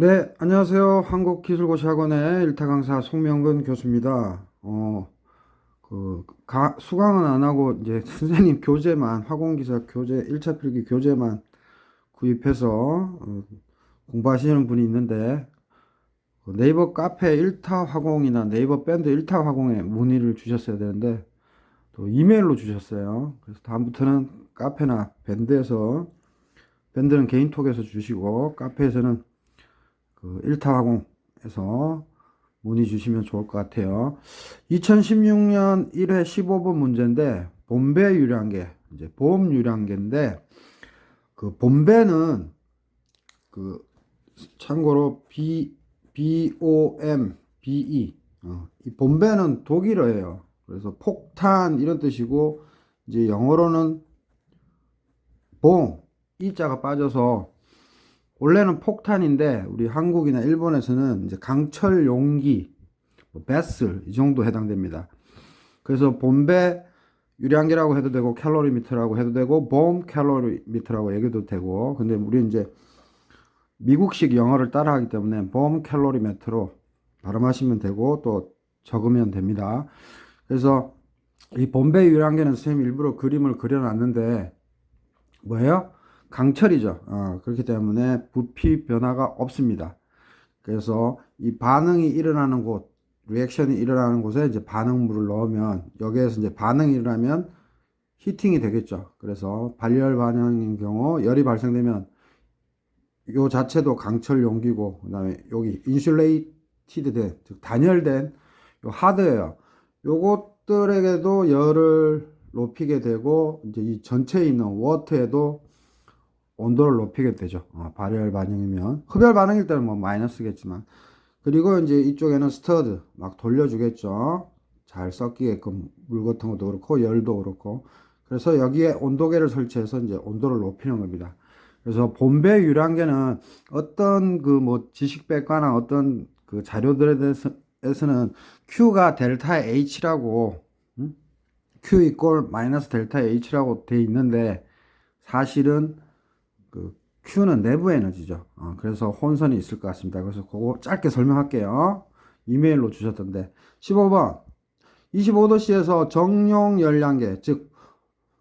네, 안녕하세요. 한국기술고시학원의 일타 강사 송명근 교수입니다. 수강은 안 하고 이제 선생님 교재만, 화공기사 교재, 1차 필기 교재만 구입해서 공부하시는 분이 있는데, 그 네이버 카페 1타 화공이나 네이버 밴드 1타 화공에 문의를 주셨어야 되는데, 또 이메일로 주셨어요. 그래서 다음부터는 카페나 밴드에서, 밴드는 개인톡에서 주시고, 카페에서는 그 1타 화공에서 문의 주시면 좋을 것 같아요. 2016년 1회 15번 문제인데, 본배 유량계, 이제 보험 유량계인데, 그 본배는 그 참고로 BOMBE, 이 본배는 독일어예요. 그래서 폭탄 이런 뜻이고, 이제 영어로는 봉, 이자가 빠져서 원래는 폭탄인데 우리 한국이나 일본에서는 이제 강철 용기, 베슬 이 정도 해당됩니다. 그래서 본배 유량계라고 해도 되고 칼로리미터라고 해도 되고 봄 칼로리미터라고 얘기도 되고, 근데 우리 이제 미국식 영어를 따라하기 때문에 봄 칼로리미터로 발음하시면 되고 또 적으면 됩니다. 그래서 이 본배 유량계는 선생님 일부러 그림을 그려놨는데 뭐예요? 강철이죠. 그렇기 때문에 부피 변화가 없습니다. 그래서 이 반응이 일어나는 곳, 리액션이 일어나는 곳에 이제 반응물을 넣으면 여기에서 이제 반응이 일어나면 히팅이 되겠죠. 그래서 발열 반응인 경우 열이 발생되면 요 자체도 강철 용기고, 그다음에 여기 인슐레이티드 된, 즉 단열된 요 하드웨어, 요것들에게도 열을 높이게 되고 이제 이 전체에 있는 워터에도 온도를 높이게 되죠. 발열 반응이면 흡열 반응일 때는 뭐 마이너스겠지만, 그리고 이제 이쪽에는 스터드 막 돌려주겠죠. 잘 섞이게끔 물 같은 것도 그렇고 열도 그렇고. 그래서 여기에 온도계를 설치해서 이제 온도를 높이는 겁니다. 그래서 본배 유량계는 어떤 그 뭐 지식백과나 어떤 그 자료들에 대해서는 Q가 델타 H라고, Q 이꼴 마이너스 델타 H라고 돼 있는데, 사실은 그 Q는 내부 에너지죠. 그래서 혼선이 있을 것 같습니다. 그래서 그거 짧게 설명할게요. 이메일로 주셨던데 15번 25도씨에서 정용 열량계, 즉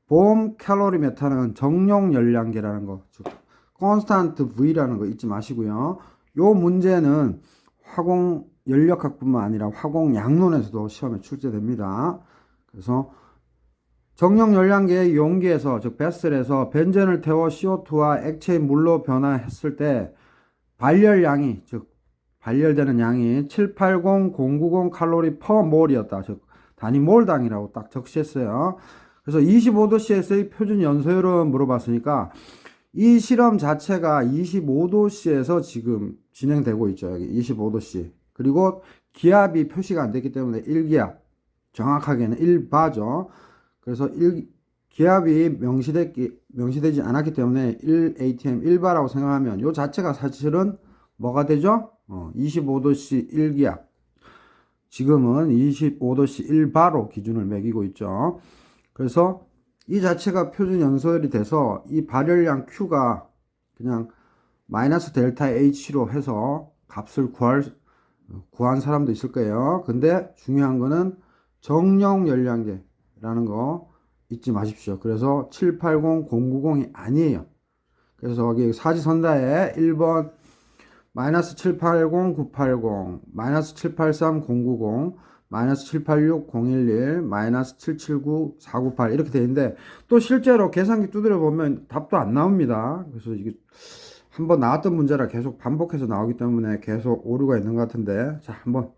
봄 칼로리메타는 정용 열량계라는 거, 즉 콘스탄트 V라는 거 잊지 마시고요. 요 문제는 화공 연력학뿐만 아니라 화공 양론에서도 시험에 출제됩니다. 그래서 정령 열량계의 용기에서, 즉 베슬에서 벤젠을 태워 CO2와 액체의 물로 변화했을 때 발열량이, 즉 발열되는 양이 780090 칼로리 퍼 몰이었다. 즉 단위 몰당이라고 딱 적시했어요. 그래서 25도씨에서의 표준 연소율은 물어봤으니까 이 실험 자체가 25도씨에서 지금 진행되고 있죠. 여기 25도씨. 그리고 기압이 표시가 안 됐기 때문에 1기압, 정확하게는 1바죠. 그래서 기압이 명시되지 않았기 때문에 1atm 1바라고 생각하면 이 자체가 사실은 뭐가 되죠? 25도씨 1기압. 지금은 25도씨 1바로 기준을 매기고 있죠. 그래서 이 자체가 표준 연소율이 돼서 이 발열량 Q가 그냥 마이너스 델타 H로 해서 값을 구한 사람도 있을 거예요. 근데 중요한 거는 정령 열량계라는 거 잊지 마십시오. 그래서 780090이 아니에요. 그래서 여기 사지선다에 1번 마이너스 780980, 마이너스 783090, 마이너스 786011, 마이너스 779498 이렇게 되어 있는데, 또 실제로 계산기 두드려 보면 답도 안 나옵니다. 그래서 이게 한번 나왔던 문제라 계속 반복해서 나오기 때문에 계속 오류가 있는 것 같은데, 자, 한번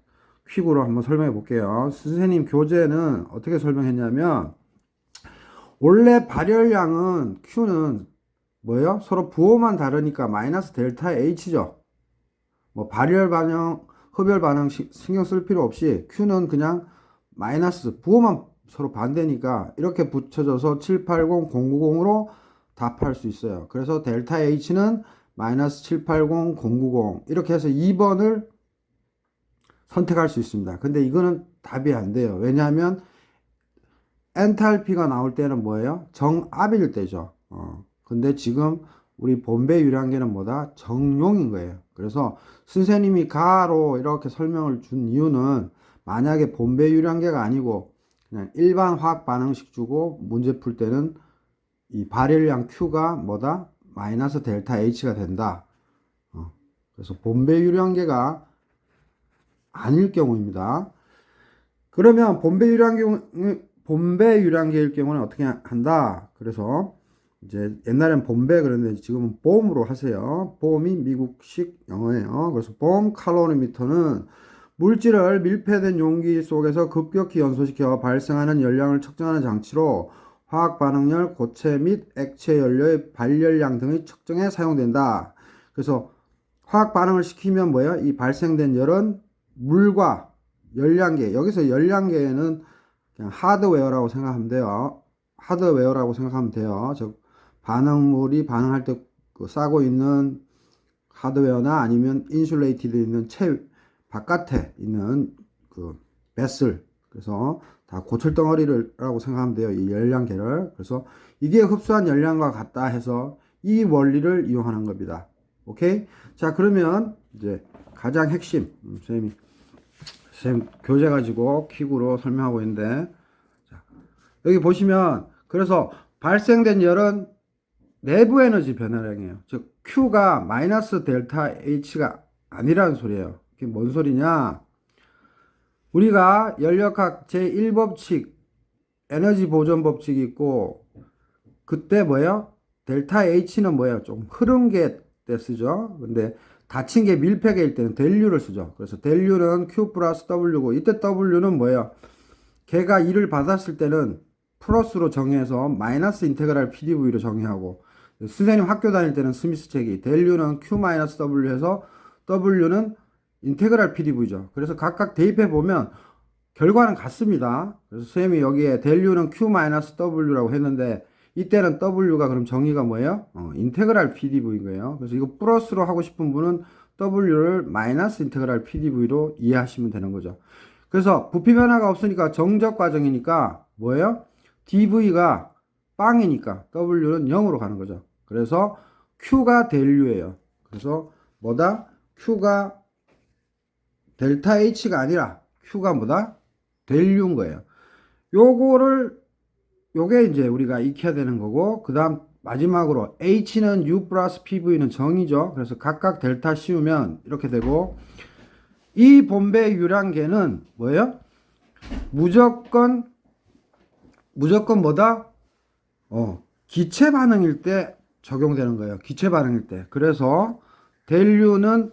퀵으로 한번 설명해 볼게요. 선생님 교재는 어떻게 설명했냐면, 원래 발열량은 Q는 뭐예요? 서로 부호만 다르니까 마이너스 델타 H죠. 뭐 발열 반응, 흡열 반응 신경 쓸 필요 없이 Q는 그냥 마이너스, 부호만 서로 반대니까 이렇게 붙여져서 780090으로 답할 수 있어요. 그래서 델타 H는 마이너스 780090 이렇게 해서 2번을 선택할 수 있습니다. 근데 이거는 답이 안 돼요. 왜냐하면 엔탈피가 나올 때는 뭐예요? 정압일 때죠. 근데 지금 우리 본배 유량계는 뭐다? 정용인 거예요. 그래서 선생님이 가로 이렇게 설명을 준 이유는 만약에 본배 유량계가 아니고 그냥 일반 화학 반응식 주고 문제 풀 때는 이 발열량 Q가 뭐다? 마이너스 델타 H가 된다. 그래서 본배 유량계가 아닐 경우입니다. 그러면 본배 유량계일 경우는 어떻게 한다? 그래서 이제 옛날엔 본배 그랬는데 지금은 봄으로 하세요. 봄이 미국식 영어예요. 그래서 봄 칼로리미터는 물질을 밀폐된 용기 속에서 급격히 연소시켜 발생하는 열량을 측정하는 장치로 화학 반응열, 고체 및 액체 연료의 발열량 등의 측정에 사용된다. 그래서 화학 반응을 시키면 뭐예요? 이 발생된 열은 물과 열량계, 여기서 열량계는 그냥 하드웨어라고 생각하면 돼요. 하드웨어라고 생각하면 돼요. 즉 반응물이 반응할 때 그 싸고 있는 하드웨어나 아니면 인슐레이티드 있는 채 바깥에 있는 그 베슬, 그래서 다 고철덩어리라고 생각하면 돼요. 이 열량계를. 그래서 이게 흡수한 열량과 같다 해서 이 원리를 이용하는 겁니다. 오케이? 자, 그러면 이제 가장 핵심, 선생님 교재 가지고 킥으로 설명하고 있는데, 자, 여기 보시면 그래서 발생된 열은 내부 에너지 변화량이에요. 즉 Q가 마이너스 델타 H가 아니라는 소리예요. 이게 뭔 소리냐? 우리가 연력학 제1법칙 에너지 보존 법칙이 있고, 그때 뭐예요? 델타 H는 뭐예요? 좀 흐른 게 때 쓰죠. 근데 닫힌 게 밀폐계일 때는 델유를 쓰죠. 그래서 델유는 Q 플러스 W고, 이때 W는 뭐예요? 걔가 1을 받았을 때는 플러스로 정의해서 마이너스 인테그랄 PdV로 정의하고, 선생님 학교 다닐 때는 스미스 책이 델유는 Q 마이너스 W 해서 W는 인테그랄 PdV죠. 그래서 각각 대입해 보면 결과는 같습니다. 그래서 선생님이 여기에 델유는 Q 마이너스 W라고 했는데, 이때는 W가 그럼 정의가 뭐예요? 인테그랄 PdV인 거예요. 그래서 이거 플러스로 하고 싶은 분은 W를 마이너스 인테그랄 PdV로 이해하시면 되는 거죠. 그래서 부피 변화가 없으니까 정적 과정이니까 뭐예요? dV가 빵이니까 W는 0으로 가는 거죠. 그래서 Q가 델유예요. 그래서 뭐다? Q가 델타 H가 아니라 Q가 뭐다? 델유인 거예요. 요게 이제 우리가 익혀야 되는 거고, 그 다음 마지막으로 H는 U 플러스 PV는 정이죠. 그래서 각각 델타 씌우면 이렇게 되고, 이 본배 유량계는 뭐예요? 무조건 뭐다? 기체 반응일 때 적용되는 거예요. 기체 반응일 때. 그래서 델은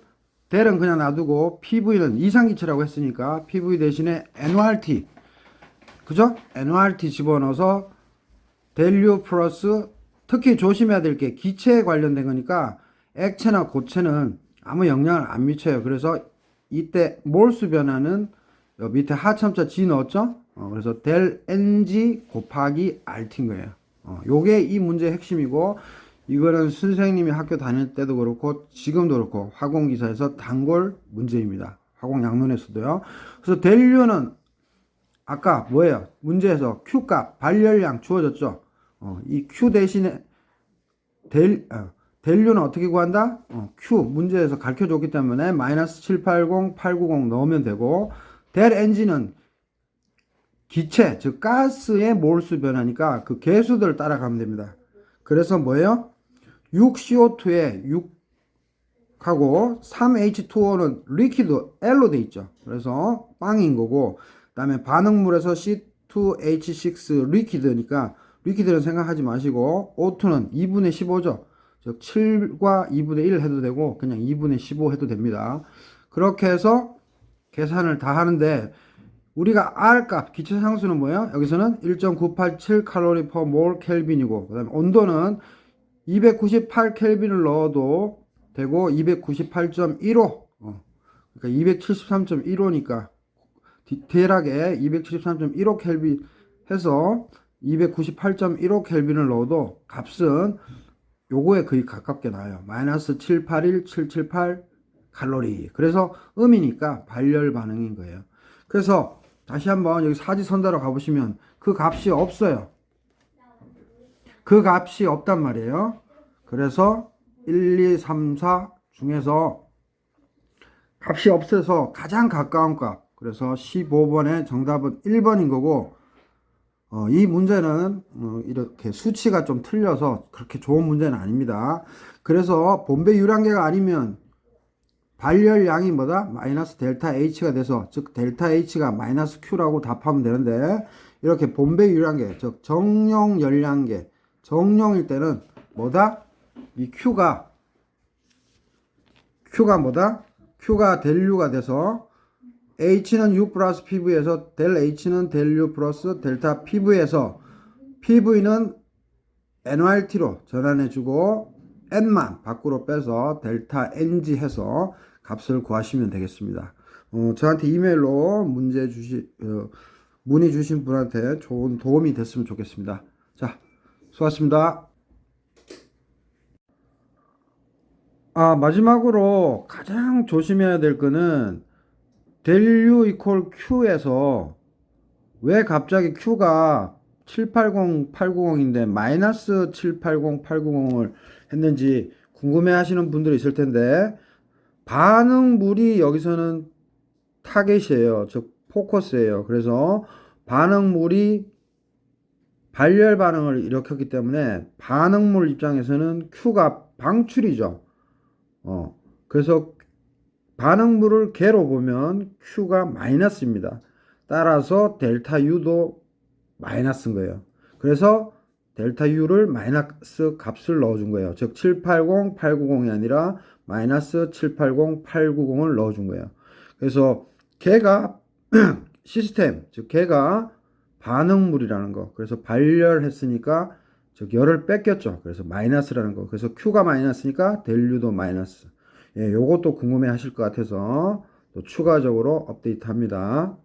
그냥 놔두고 PV는 이상기체라고 했으니까 PV 대신에 NORT, 그죠? NORT 집어넣어서 델유 플러스, 특히 조심해야 될 게 기체에 관련된 거니까 액체나 고체는 아무 영향을 안 미쳐요. 그래서 이때 몰수 변화는 밑에 하첨자 G 넣었죠? 그래서 델 NG 곱하기 RT인 거예요. 요게 이 문제의 핵심이고, 이거는 선생님이 학교 다닐 때도 그렇고 지금도 그렇고 화공기사에서 단골 문제입니다. 화공 양론에서도요. 그래서 델유는 아까 뭐예요? 문제에서 Q값 발열량 주어졌죠. 이 Q 대신에 델유는 어떻게 구한다? Q 문제에서 가르쳐 줬기 때문에 마이너스 780, 890 넣으면 되고, 델 NG는 기체, 즉 가스의 몰수 변화니까 그 개수들을 따라가면 됩니다. 그래서 뭐예요? 6CO2에 6하고 3H2O는 리퀴드 L로 돼 있죠. 그래서 빵인 거고, 그 다음에 반응물에서 C2H6 리퀴드니까 리퀴드는 생각하지 마시고, O2는 2분의 15죠. 즉 7과 2분의 1 해도 되고 그냥 2분의 15 해도 됩니다. 그렇게 해서 계산을 다 하는데, 우리가 R값, 기체 상수는 뭐예요? 여기서는 1.987 칼로리 퍼 몰 켈빈이고, 그 다음에 온도는 298 켈빈을 넣어도 되고 298.15, 그러니까 273.15니까 디테일하게 273.15 켈빈 해서 298.15 켈빈을 넣어도 값은 요거에 거의 가깝게 나와요. 마이너스 781778 칼로리. 그래서 음이니까 발열 반응인 거예요. 그래서 다시 한번 여기 사지선다로 가보시면 그 값이 없어요. 그 값이 없단 말이에요. 그래서 1, 2, 3, 4 중에서 값이 없어서 가장 가까운 값. 그래서 15번의 정답은 1번인 거고, 이 문제는 이렇게 수치가 좀 틀려서 그렇게 좋은 문제는 아닙니다. 그래서 본배 유량계가 아니면 발열량이 뭐다? 마이너스 델타 H가 돼서, 즉 델타 H가 마이너스 Q라고 답하면 되는데, 이렇게 본배 유량계, 즉 정용 열량계, 정용일 때는 뭐다? 이 Q가 뭐다? Q가 델 U가 돼서 H는 U 플러스 PV에서 델 H는 델 U 플러스 델타 PV에서 PV는 NYT로 전환해주고 N만 밖으로 빼서 델타 NG 해서 값을 구하시면 되겠습니다. 저한테 이메일로 문의 주신 분한테 좋은 도움이 됐으면 좋겠습니다. 자, 수고하셨습니다. 마지막으로 가장 조심해야 될 거는 델 U 이퀄 Q에서 왜 갑자기 Q가 780, 890인데 마이너스 780, 890을 했는지 궁금해 하시는 분들이 있을 텐데, 반응물이 여기서는 타겟이에요. 즉 포커스예요. 그래서 반응물이 발열 반응을 일으켰기 때문에 반응물 입장에서는 Q가 방출이죠. 그래서 반응물을 개로 보면 Q가 마이너스입니다. 따라서 델타 U도 마이너스인 거예요. 그래서 델타 U를 마이너스 값을 넣어준 거예요. 즉 780, 890이 아니라 마이너스 780, 890을 넣어준 거예요. 그래서 걔가 시스템, 즉 걔가 반응물이라는 거. 그래서 발열했으니까 즉 열을 뺏겼죠. 그래서 마이너스라는 거. 그래서 Q가 마이너스니까 델 U도 마이너스. 예, 요것도 궁금해 하실 것 같아서 또 추가적으로 업데이트 합니다.